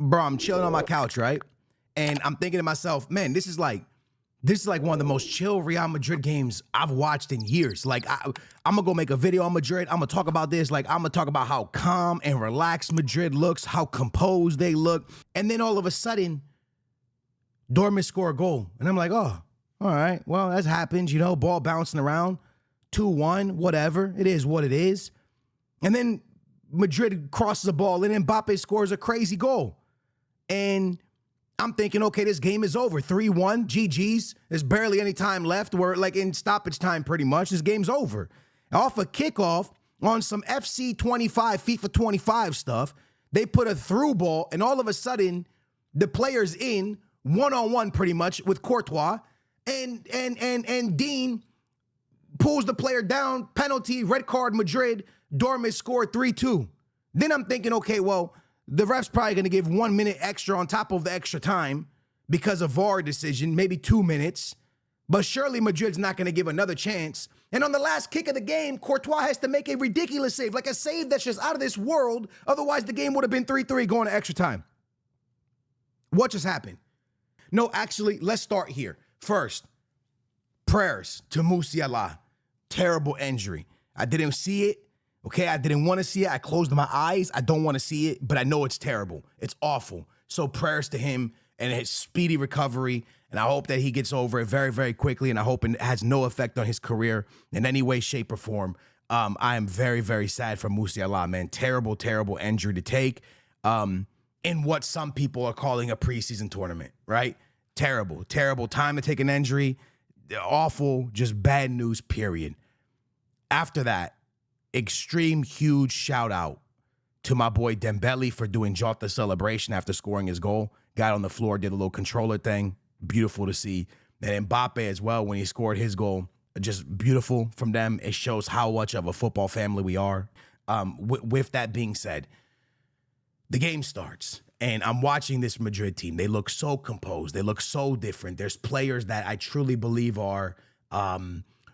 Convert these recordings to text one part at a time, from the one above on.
bro, I'm chilling on my couch, right? And I'm thinking to myself, man, this is like one of the most chill Real Madrid games I've watched in years. Like, I'm gonna go make a video on Madrid. I'm gonna talk about this. Like, I'm gonna talk about how calm and relaxed Madrid looks, how composed they look. And then all of a sudden, Dortmund score a goal. And I'm like, oh, all right, well, that happens, you know, ball bouncing around, 2-1, whatever. It is what it is. And then Madrid crosses the ball and Mbappe scores a crazy goal. And I'm thinking, okay, this game is over. 3-1, GG's. There's barely any time left. We're like in stoppage time pretty much. This game's over. Off a kickoff on some FC 25, FIFA 25 stuff, they put a through ball, and all of a sudden, the player's in one-on-one pretty much with Courtois, and Dean pulls the player down, penalty, red card, Madrid, Dortmund scored 3-2. Then I'm thinking, okay, well, the ref's probably going to give 1 minute extra on top of the extra time because of VAR decision, maybe 2 minutes. But surely Madrid's not going to give another chance. And on the last kick of the game, Courtois has to make a ridiculous save, like a save that's just out of this world. Otherwise, the game would have been 3-3 going to extra time. What just happened? No, actually, let's start here. First, prayers to Musiala. Terrible injury. I didn't see it. Okay, I didn't want to see it. I closed my eyes. I don't want to see it, but I know it's terrible. It's awful. So prayers to him and his speedy recovery. And I hope that he gets over it very, very quickly. And I hope it has no effect on his career in any way, shape, or form. I am very, very sad for Musiala, man. Terrible, terrible injury to take in what some people are calling a preseason tournament, right? Terrible, terrible time to take an injury. Awful, just bad news, period. After that, extreme huge shout out to my boy Dembele for doing Jota celebration after scoring his goal. Got on the floor, did a little controller thing. Beautiful to see. And Mbappe as well, when he scored his goal, just beautiful from them. It shows how much of a football family we are. With that being said, the game starts. And I'm watching this Madrid team. They look so composed. They look so different. There's players that I truly believe are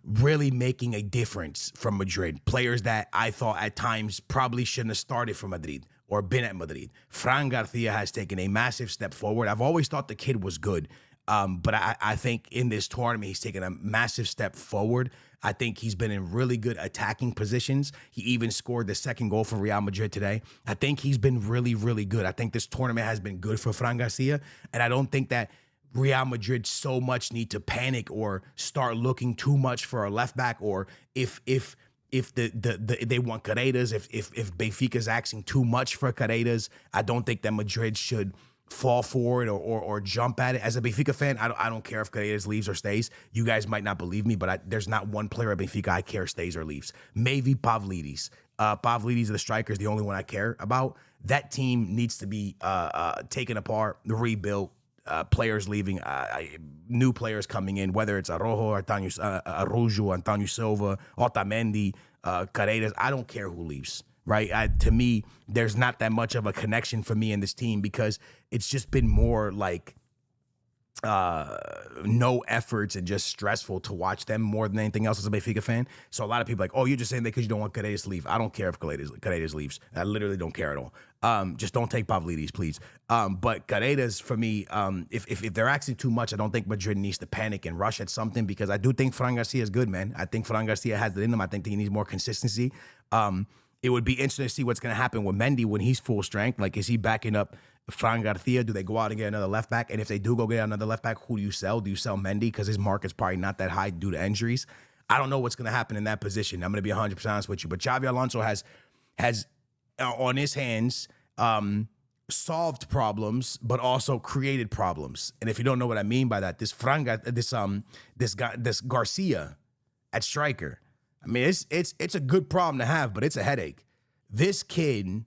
really making a difference from Madrid. Players that I thought at times probably shouldn't have started for Madrid or been at Madrid. Fran Garcia has taken a massive step forward. I've always thought the kid was good, but I think in this tournament, he's taken a massive step forward. I think he's been in really good attacking positions. He even scored the second goal for Real Madrid today. I think he's been really, really good. I think this tournament has been good for Fran Garcia, and I don't think that Real Madrid so much need to panic or start looking too much for a left back, or if they want Carreras, if Benfica's asking too much for Carreras, I don't think that Madrid should fall forward or jump at it. As a Benfica fan, I don't care if Carreras leaves or stays. You guys might not believe me, but there's not one player at Benfica I care stays or leaves. Maybe Pavlidis. Pavlidis, the striker, is the only one I care about. That team needs to be taken apart, rebuilt. Players leaving, new players coming in, whether it's Araujo, Araujo, Antonio Silva, Otamendi, Carreras. I don't care who leaves, right? To me, there's not that much of a connection for me in this team because it's just been more like no efforts and just stressful to watch them more than anything else as a Benfica fan. So a lot of people are like, oh, you're just saying that because you don't want Carreras to leave. I don't care if Carreras leaves. I literally don't care at all. Just don't take Pavlidis, please. But Carreras, for me, if they're actually too much, I don't think Madrid needs to panic and rush at something because I do think Fran Garcia is good, man. I think Fran Garcia has it in him. I think he needs more consistency. It would be interesting to see what's going to happen with Mendy when he's full strength. Like, is he backing up Fran Garcia? Do they go out and get another left back? And if they do go get another left back, who do you sell? Do you sell Mendy because his market's probably not that high due to injuries? I don't know what's going to happen in that position. I'm going to be 100% honest with you. But Xavi Alonso has on his hands solved problems, but also created problems. And if you don't know what I mean by that, this Garcia at striker, I mean, it's a good problem to have, but it's a headache. This kid,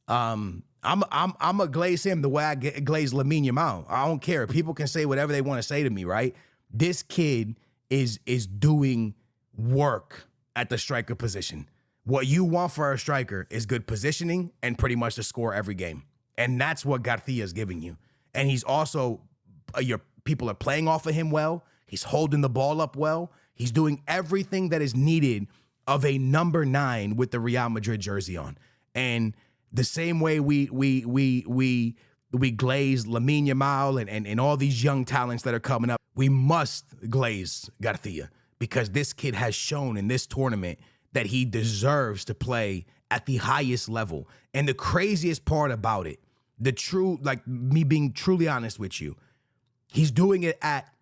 I'm gonna glaze him the way I glaze Lamine Yamal. I don't care. People can say whatever they want to say to me, right? This kid is doing work at the striker position. What you want for a striker is good positioning and pretty much to score every game. And that's what Garcia is giving you. And he's also, your people are playing off of him well. He's holding the ball up well. He's doing everything that is needed of a number 9 with the Real Madrid jersey on. And the same way we we glaze Lamine Yamal and all these young talents that are coming up. We must glaze Garcia because this kid has shown in this tournament that he deserves to play at the highest level. And the craziest part about it, like me being truly honest with you, he's doing it at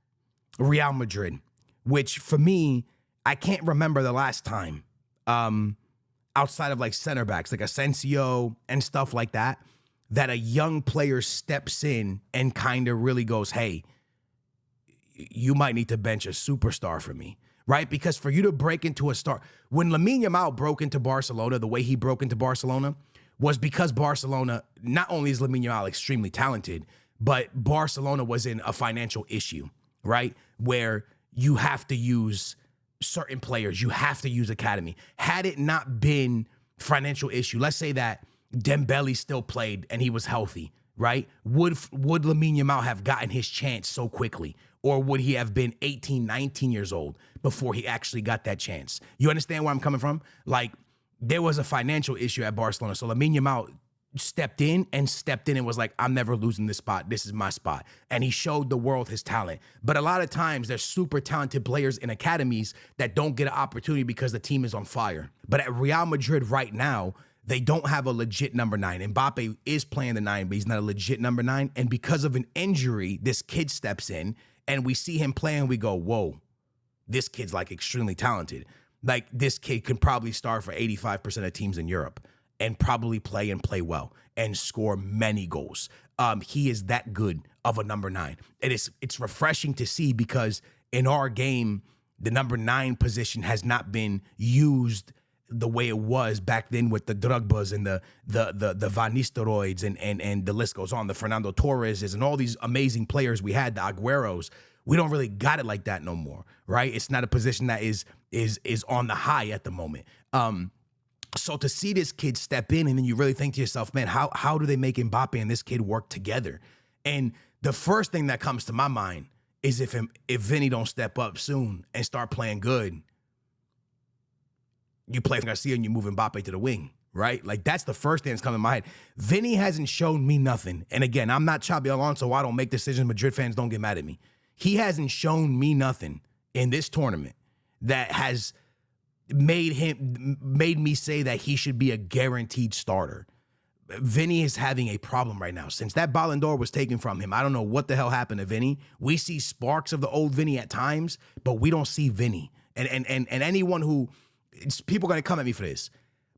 Real Madrid, which for me, I can't remember the last time outside of like center backs, like Asensio and stuff like that a young player steps in and kind of really goes, hey, you might need to bench a superstar for me, right? Because for you to break into a star, when Lamine Yamal broke into Barcelona, the way he broke into Barcelona was because Barcelona, not only is Lamine Yamal extremely talented, but Barcelona was in a financial issue, right? Where you have to use certain players, you have to use academy. Had it not been financial issue, let's say that Dembele still played and he was healthy, right? Would Lamine Yamal have gotten his chance so quickly? Or would he have been 18, 19 years old before he actually got that chance? You understand where I'm coming from? Like, there was a financial issue at Barcelona. So Lamine Yamal stepped in and was like, I'm never losing this spot. This is my spot. And he showed the world his talent. But a lot of times there's super talented players in academies that don't get an opportunity because the team is on fire. But at Real Madrid right now, they don't have a legit number 9. Mbappe is playing the 9, but he's not a legit number 9. And because of an injury, this kid steps in and we see him play and we go, whoa, this kid's like extremely talented. Like this kid can probably start for 85% of teams in Europe and probably play well and score many goals. He is that good of a number 9. And it's refreshing to see because in our game, the number 9 position has not been used the way it was back then with the Drugbas and the Van Nistelrooys and the list goes on, the Fernando Torreses and all these amazing players we had, the Agueros. We don't really got it like that no more, right? It's not a position that is on the high at the moment. So to see this kid step in and then you really think to yourself, man, how do they make Mbappe and this kid work together? And the first thing that comes to my mind is if Vinny don't step up soon and start playing good, you play Fran Garcia and you move Mbappe to the wing, right? Like that's the first thing that's coming to my head. Vinny hasn't shown me nothing. And again, I'm not Xabi Alonso. I don't make decisions. Madrid fans don't get mad at me. He hasn't shown me nothing in this tournament that has made me say that he should be a guaranteed starter. Vinny is having a problem right now. Since that Ballon d'Or was taken from him, I don't know what the hell happened to Vinny. We see sparks of the old Vinny at times, but we don't see Vinny. And anyone who, people are going to come at me for this.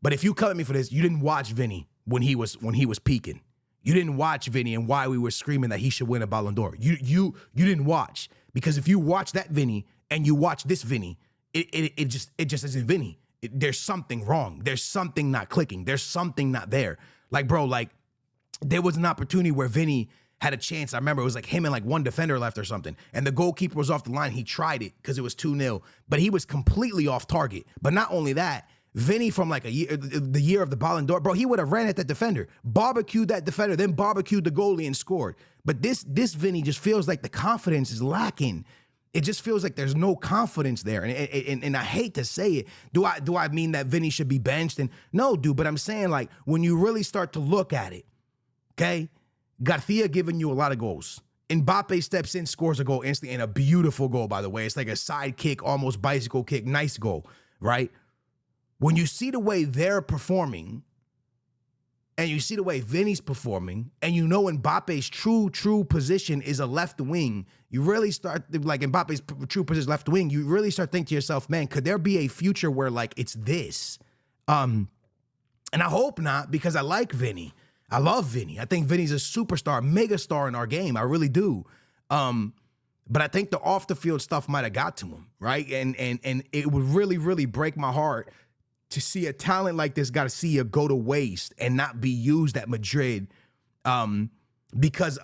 But if you come at me for this, you didn't watch Vinny when he was peaking. You didn't watch Vinny and why we were screaming that he should win a Ballon d'Or. You didn't watch. Because if you watch that Vinny and you watch this Vinny, it just isn't Vinny. There's something wrong. There's something not clicking. There's something not there. Like, bro, like there was an opportunity where Vinny had a chance. I remember it was like him and like one defender left or something. And the goalkeeper was off the line. He tried it because it was 2-0. But he was completely off target. But not only that, Vinny from like the year of the Ballon d'Or, bro, he would have ran at that defender, barbecued that defender, then barbecued the goalie and scored. But this Vinny just feels like the confidence is lacking. It just feels like there's no confidence there. And I hate to say it. Do I mean that Vinny should be benched? And no, dude, but I'm saying like when you really start to look at it, okay, Garcia giving you a lot of goals. Mbappe steps in, scores a goal instantly, and a beautiful goal, by the way. It's like a side kick, almost bicycle kick, nice goal, right? When you see the way they're performing, and you see the way Vinny's performing, and you know Mbappe's true position is a left wing, you really start, like Mbappe's true position left wing, you really start thinking to yourself, man, could there be a future where like it's this? And I hope not, because I like Vinny. I love Vinny. I think Vinny's a superstar, mega star in our game. I really do. But I think the off the field stuff might have got to him, right? And it would really, really break my heart to see a talent like this Garcia go to waste and not be used at Madrid because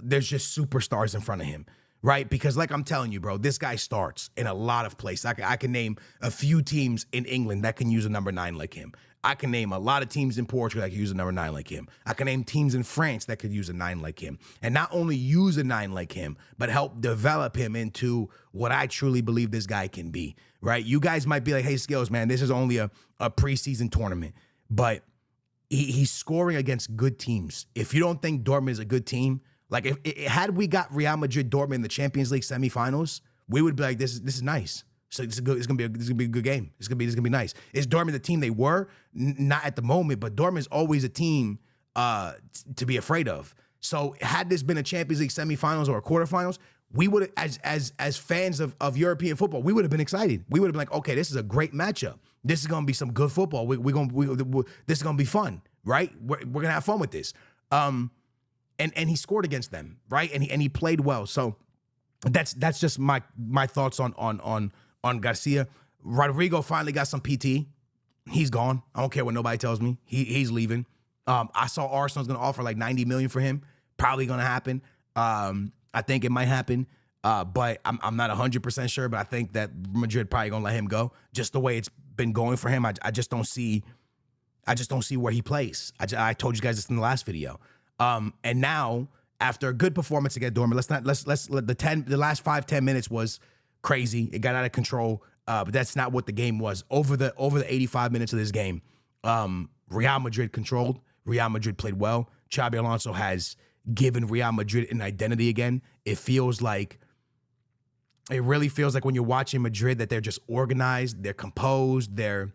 there's just superstars in front of him, right? Because like I'm telling you, bro, this guy starts in a lot of places. I can name a few teams in England that can use a number 9 like him. I can name a lot of teams in Portugal that could use a number 9 like him. I can name teams in France that could use a 9 like him. And not only use a 9 like him, but help develop him into what I truly believe this guy can be, right? You guys might be like, hey, Skills, man, this is only a preseason tournament. But he's scoring against good teams. If you don't think Dortmund is a good team, like had we got Real Madrid Dortmund in the Champions League semifinals, we would be like, this is nice. So this is good. This is gonna be a good game. This is gonna be nice. Is Dortmund the team they were? Not at the moment, but Dortmund is always a team to be afraid of. So had this been a Champions League semifinals or a quarterfinals, we would, as fans of European football, we would have been excited. We would have been like, okay, this is a great matchup. This is gonna be some good football. This is gonna be fun, right? We're gonna have fun with this. And he scored against them, right? And he played well. So that's just my thoughts on Garcia. Rodrigo finally got some PT. He's gone. I don't care what nobody tells me. He's leaving. I saw Arsenal's gonna offer like 90 million for him. Probably gonna happen. I think it might happen. But I'm not 100% sure, but I think that Madrid probably gonna let him go. Just the way it's been going for him, I just don't see where he plays. I told you guys this in the last video. And now, after a good performance against Dortmund, let's let the last 5-10 minutes was crazy. It got out of control. But that's not what the game was. Over the 85 minutes of this game, Real Madrid controlled. Real Madrid played well. Xabi Alonso has given Real Madrid an identity again. It really feels like when you're watching Madrid that they're just organized, they're composed, the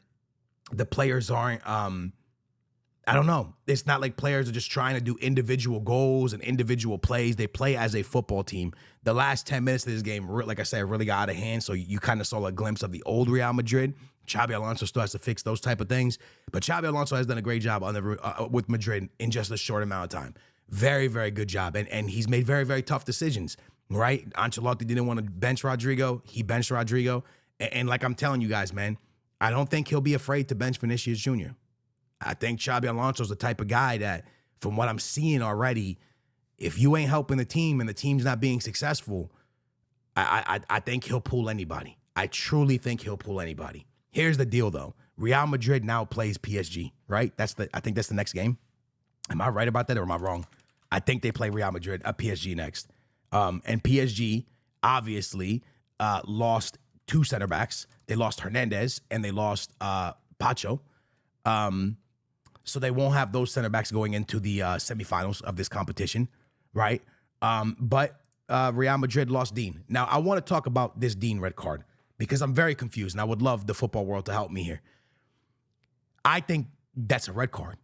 players aren't, I don't know. It's not like players are just trying to do individual goals and individual plays. They play as a football team. The last 10 minutes of this game, like I said, really got out of hand. So you kind of saw a glimpse of the old Real Madrid. Xabi Alonso still has to fix those type of things. But Xabi Alonso has done a great job with Madrid in just a short amount of time. Very, very good job. And he's made very, very tough decisions, right? Ancelotti didn't want to bench Rodrigo. He benched Rodrigo. And like I'm telling you guys, man, I don't think he'll be afraid to bench Vinicius Jr. I think Xabi Alonso's the type of guy that, from what I'm seeing already, if you ain't helping the team and the team's not being successful, I think he'll pull anybody. I truly think he'll pull anybody. Here's the deal, though. Real Madrid now plays PSG, right? I think that's the next game. Am I right about that or am I wrong? I think they play Real Madrid, PSG next. And PSG obviously lost two center backs. They lost Hernandez and they lost Pacho. So they won't have those center backs going into the semifinals of this competition, right? But Real Madrid lost Dean. Now, I want to talk about this Dean red card because I'm very confused, and I would love the football world to help me here. I think that's a red card,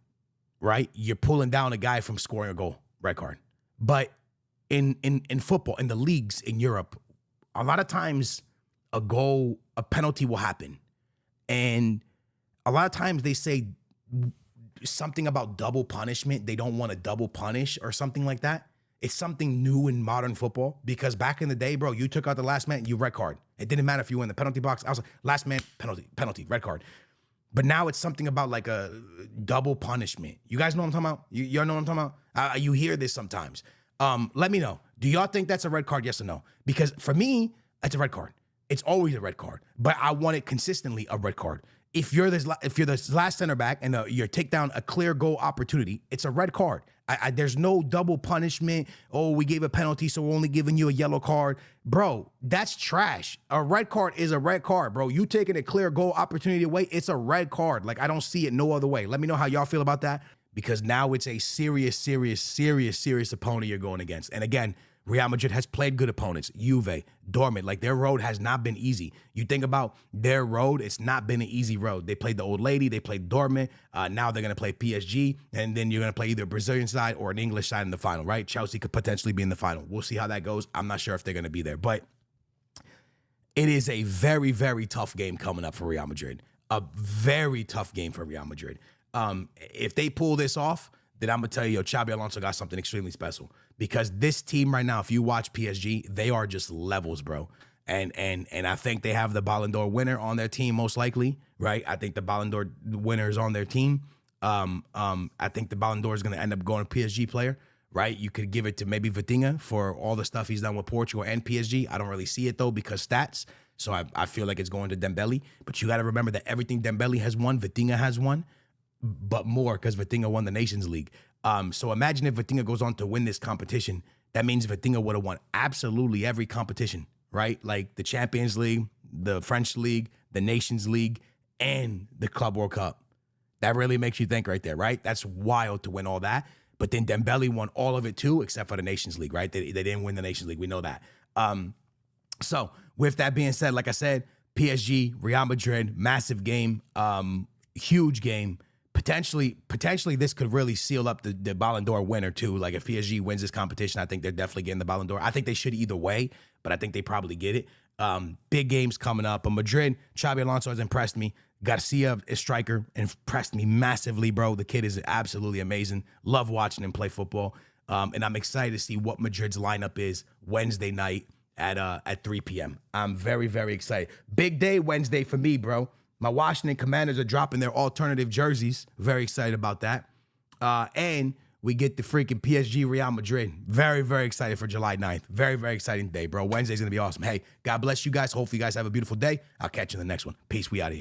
right? You're pulling down a guy from scoring a goal, red card. But in football, in the leagues in Europe, a lot of times a penalty will happen. And a lot of times they say something about double punishment. They don't want to double punish or something like that. It's something new in modern football because back in the day, bro, you took out the last man, you red card. It didn't matter if you were in the penalty box. I was like, last man, penalty, red card. But now it's something about like a double punishment. You guys know what I'm talking about? Y'all know what I'm talking about? You hear this sometimes. Let me know. Do y'all think that's a red card? Yes or no? Because for me, it's a red card. It's always a red card. But I want it consistently a red card. If you're this last center back and you take down a clear goal opportunity, it's a red card. There's no double punishment. Oh, we gave a penalty, so we're only giving you a yellow card. Bro, that's trash. A red card is a red card, bro. You taking a clear goal opportunity away, it's a red card. Like, I don't see it no other way. Let me know how y'all feel about that because now it's a serious opponent you're going against. And again, Real Madrid has played good opponents. Juve, Dortmund, like their road has not been easy. You think about their road, it's not been an easy road. They played the old lady, they played Dortmund. Now they're going to play PSG, and then you're going to play either a Brazilian side or an English side in the final, right? Chelsea could potentially be in the final. We'll see how that goes. I'm not sure if they're going to be there, but it is a very, very tough game coming up for Real Madrid. A very tough game for Real Madrid. If they pull this off, then I'm going to tell you, Xabi Alonso got something extremely special. Because this team right now, if you watch PSG, they are just levels, bro. And I think they have the Ballon d'Or winner on their team, most likely, right? I think the Ballon d'Or winner is on their team. I think the Ballon d'Or is going to end up going to PSG player, right? You could give it to maybe Vitinha for all the stuff he's done with Portugal and PSG. I don't really see it, though, because stats. So I feel like it's going to Dembele. But you got to remember that everything Dembele has won, Vitinha has won, but more because Vitinha won the Nations League. So imagine if Vitinha goes on to win this competition. That means Vitinha would have won absolutely every competition, right? Like the Champions League, the French League, the Nations League, and the Club World Cup. That really makes you think right there, right? That's wild to win all that. But then Dembele won all of it too, except for the Nations League, right? They didn't win the Nations League. We know that. So with that being said, like I said, PSG, Real Madrid, massive game, huge game. Potentially, this could really seal up the Ballon d'Or winner too. Like if PSG wins this competition, I think they're definitely getting the Ballon d'Or. I think they should either way, but I think they probably get it. Big games coming up. But Madrid, Xabi Alonso has impressed me. Garcia, a striker, impressed me massively, bro. The kid is absolutely amazing. Love watching him play football. And I'm excited to see what Madrid's lineup is Wednesday night at 3 p.m. I'm very, very excited. Big day Wednesday for me, bro. My Washington Commanders are dropping their alternative jerseys. Very excited about that. And we get the freaking PSG Real Madrid. Very, very excited for July 9th. Very, very exciting day, bro. Wednesday's going to be awesome. Hey, God bless you guys. Hopefully you guys have a beautiful day. I'll catch you in the next one. Peace. We out of here.